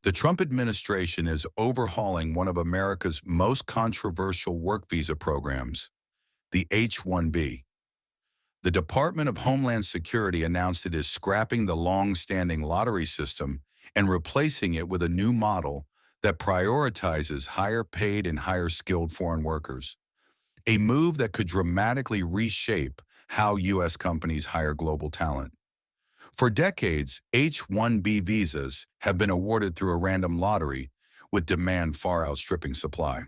The Trump administration is overhauling one of America's most controversial work visa programs, the H-1B. The Department of Homeland Security announced it is scrapping the long-standing lottery system and replacing it with a new model that prioritizes higher-paid and higher-skilled foreign workers, a move that could dramatically reshape how U.S. companies hire global talent. For decades, H-1B visas have been awarded through a random lottery, with demand far outstripping supply.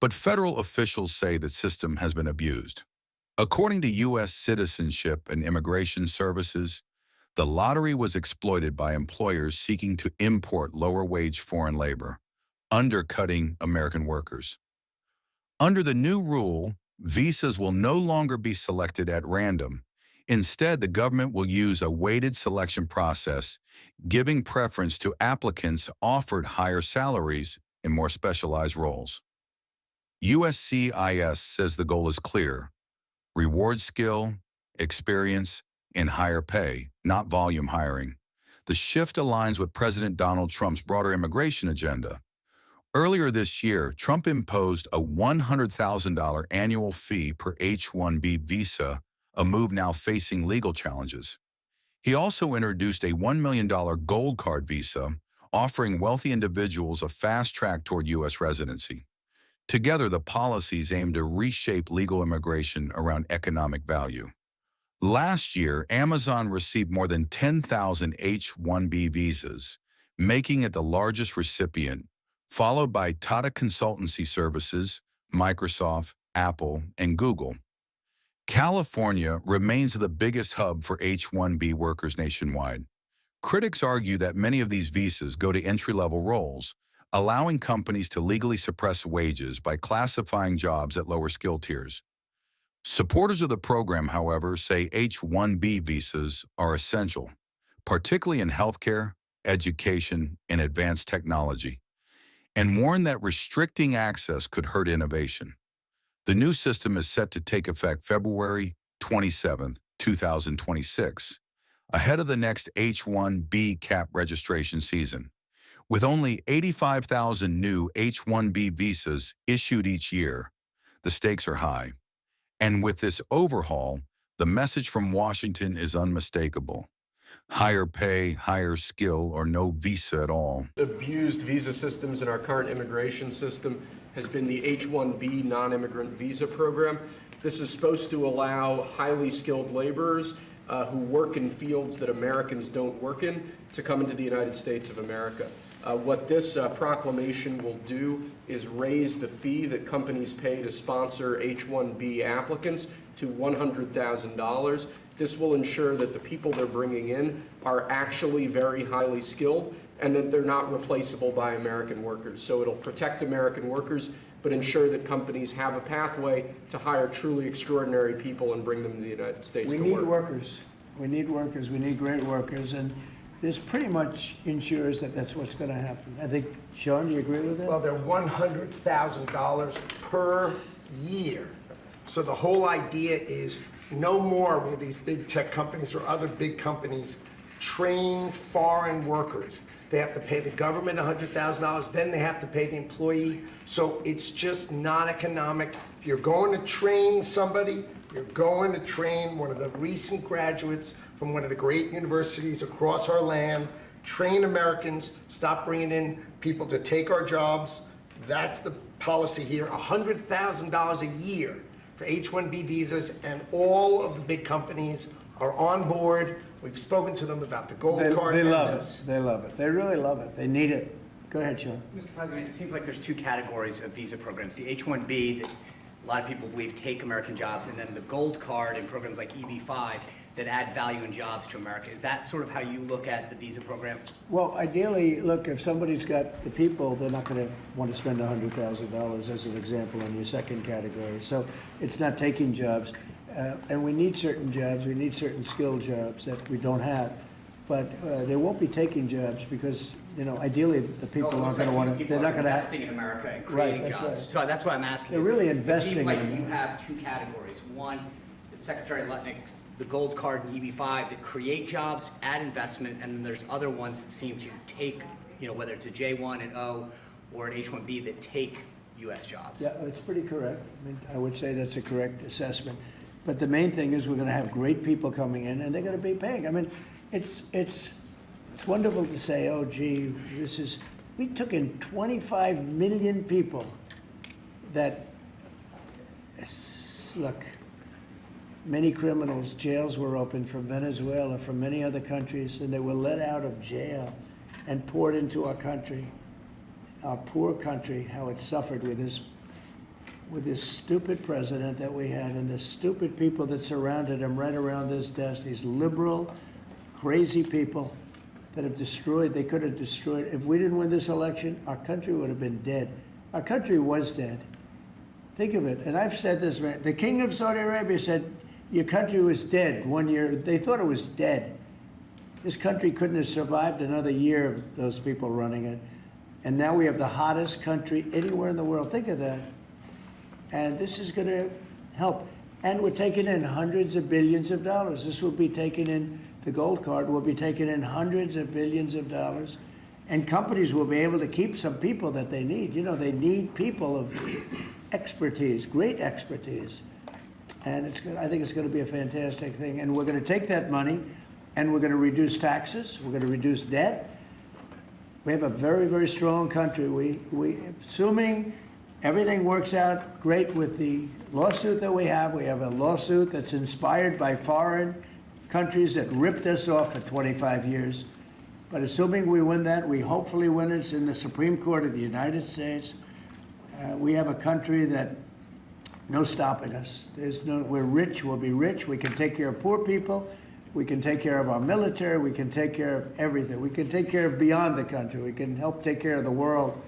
But federal officials say the system has been abused. According to U.S. Citizenship and Immigration Services, the lottery was exploited by employers seeking to import lower-wage foreign labor, undercutting American workers. Under the new rule, visas will no longer be selected at random. Instead, the government will use a weighted selection process, giving preference to applicants offered higher salaries in more specialized roles. USCIS says the goal is clear: reward skill, experience, and higher pay, not volume hiring. The shift aligns with President Donald Trump's broader immigration agenda. Earlier this year, Trump imposed a $100,000 annual fee per H-1B visa, a move now facing legal challenges. He also introduced a $1 million gold card visa, offering wealthy individuals a fast track toward U.S. residency. Together, the policies aim to reshape legal immigration around economic value. Last year, Amazon received more than 10,000 H-1B visas, making it the largest recipient, followed by Tata Consultancy Services, Microsoft, Apple, and Google. California remains the biggest hub for H-1B workers nationwide. Critics argue that many of these visas go to entry-level roles, allowing companies to legally suppress wages by classifying jobs at lower skill tiers. Supporters of the program, however, say H-1B visas are essential, particularly in healthcare, education, and advanced technology, and warn that restricting access could hurt innovation. The new system is set to take effect February 27, 2026, ahead of the next H-1B cap registration season. With only 85,000 new H-1B visas issued each year, the stakes are high. And with this overhaul, the message from Washington is unmistakable: higher pay, higher skill, or no visa at all. Abused visa systems in our current immigration system has been the H-1B non-immigrant visa program. This is supposed to allow highly skilled laborers who work in fields that Americans don't work in to come into the United States of America. What this proclamation will do is raise the fee that companies pay to sponsor H-1B applicants to $100,000. This will ensure that the people they're bringing in are actually very highly skilled and that they're not replaceable by American workers. So it'll protect American workers, but ensure that companies have a pathway to hire truly extraordinary people and bring them to the United States to work. We need workers. We need workers. We need great workers. And this pretty much ensures that that's what's going to happen. I think, Sean, do you agree with that? Well, they're $100,000 per year. So the whole idea is no more will these big tech companies or other big companies train foreign workers. They have to pay the government $100,000, then they have to pay the employee. So it's just not economic. If you're going to train somebody, you're going to train one of the recent graduates from one of the great universities across our land. Train Americans, stop bringing in people to take our jobs. That's the policy here, $100,000 a year for H-1B visas, and all of the big companies are on board. We've spoken to them about the gold card. They love it. They love it. They really love it. They need it. Go ahead, Sean. Mr. President, it seems like there's two categories of visa programs. The H-1B that a lot of people believe take American jobs, and then the gold card and programs like EB-5 that add value and jobs to America. Is that sort of how you look at the visa program? Well, ideally, look, if somebody's got the people, they're not going to want to spend $100,000 as an example in your second category. So it's not taking jobs. And we need certain jobs. We need certain skilled jobs that we don't have. But they won't be taking jobs because, you know, ideally the people aren't going to want to. They're not going to investing in America and creating right, jobs. right. So that's why I'm asking. They're really investing. It seems like in you have two categories. One, Secretary Lutnick's the gold card and EB-5 that create jobs, add investment, and then there's other ones that seem to take you know, whether it's a J1, an O, or an H-1B that take US jobs. Yeah, it's pretty correct. I mean, I would say that's a correct assessment. But the main thing is we're going to have great people coming in, and they're going to be paying. I mean, it's wonderful to say, oh, gee, we took in 25 million people that, look, many criminals, jails were opened from Venezuela, from many other countries, and they were let out of jail and poured into our country, our poor country, how it suffered with this stupid president that we had and the stupid people that surrounded him right around this desk, these liberal, crazy people that have destroyed, they could have destroyed. If we didn't win this election, our country would have been dead. Our country was dead. Think of it, and I've said this, man. The king of Saudi Arabia said, your country was dead 1 year. They thought it was dead. This country couldn't have survived another year of those people running it. And now we have the hottest country anywhere in the world. Think of that. And this is going to help. And we're taking in hundreds of billions of dollars. This will be taking in, the gold card will be taking in hundreds of billions of dollars. And companies will be able to keep some people that they need. You know, they need people of expertise, great expertise. And I think it's going to be a fantastic thing. And we're going to take that money and we're going to reduce taxes. We're going to reduce debt. We have a very, very strong country. Assuming everything works out great with the lawsuit that we have a lawsuit that's inspired by foreign countries that ripped us off for 25 years. But assuming we win that, we hopefully win it. It's in the Supreme Court of the United States. We have a country that no stopping us. We're rich, we'll be rich. We can take care of poor people. We can take care of our military. We can take care of everything. We can take care of beyond the country. We can help take care of the world.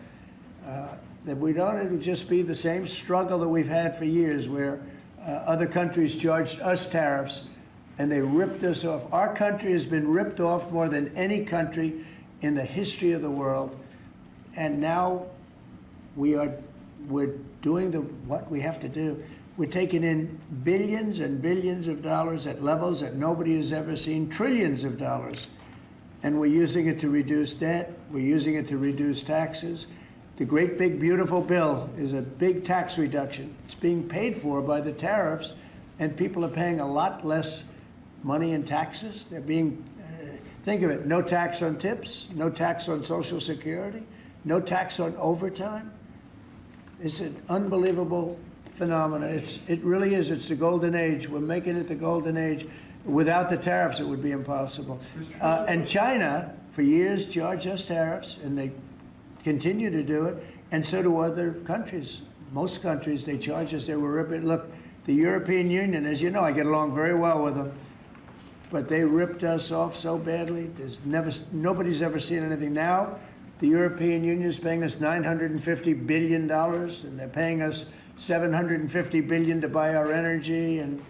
That we don't, it'll just be the same struggle that we've had for years where other countries charged us tariffs and they ripped us off. Our country has been ripped off more than any country in the history of the world. And now we're doing what we have to do. We're taking in billions and billions of dollars at levels that nobody has ever seen, trillions of dollars. And we're using it to reduce debt. We're using it to reduce taxes. The great big beautiful bill is a big tax reduction. It's being paid for by the tariffs, and people are paying a lot less money in taxes. They're being, think of it, no tax on tips, no tax on Social Security, no tax on overtime. It's an unbelievable phenomenon. It really is. It's the golden age. We're making it the golden age. Without the tariffs, it would be impossible. And China, for years, charged us tariffs, and they continue to do it, and so do other countries. Most countries, they charge us. They were ripping. Look, the European Union, as you know, I get along very well with them, but they ripped us off so badly. Nobody's ever seen anything. Now, the European Union is paying us $950 billion, and they're paying us $750 billion to buy our energy, and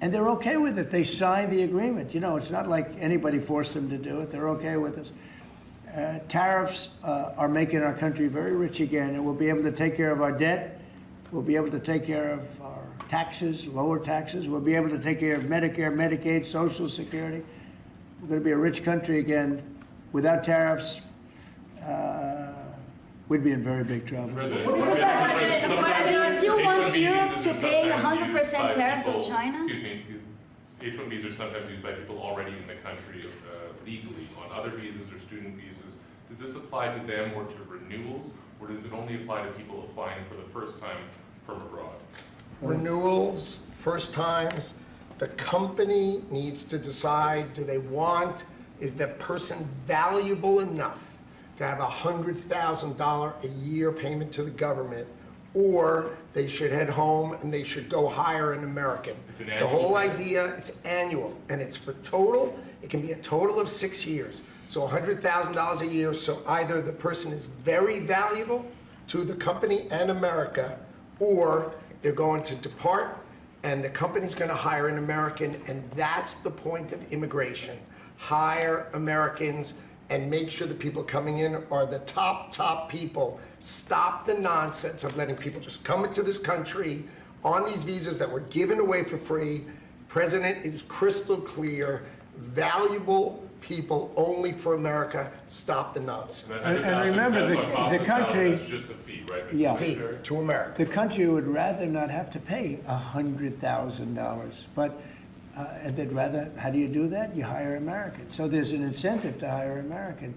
they're okay with it. They signed the agreement. You know, it's not like anybody forced them to do it. They're okay with us. Tariffs are making our country very rich again, and we'll be able to take care of our debt. We'll be able to take care of our taxes, lower taxes. We'll be able to take care of Medicare, Medicaid, Social Security. We're going to be a rich country again. Without tariffs, we'd be in very big trouble. Mr. President, do you still want Europe to pay 100% tariffs on China? Excuse me. H-1Bs are sometimes used by people already in the country legally on other visas or student visas. Does this apply to them or to renewals, or does it only apply to people applying for the first time from abroad? Renewals, first times, the company needs to decide, is the person valuable enough to have a $100,000 a year payment to the government, or they should head home and they should go hire an American. The whole idea, it's annual, and it's for total, it can be a total of 6 years. So $100,000 a year, so either the person is very valuable to the company and America, or they're going to depart and the company's going to hire an American, and that's the point of immigration. Hire Americans and make sure the people coming in are the top people. Stop the nonsense of letting people just come into this country on these visas that were given away for free. President is crystal clear, valuable people, only for America, stop the nonsense. And remember, the country- That's just a fee, right? It's Yeah. Fee fair. to America. The country would rather not have to pay $100,000, but and they'd rather, how do you do that? You hire Americans. So there's an incentive to hire American.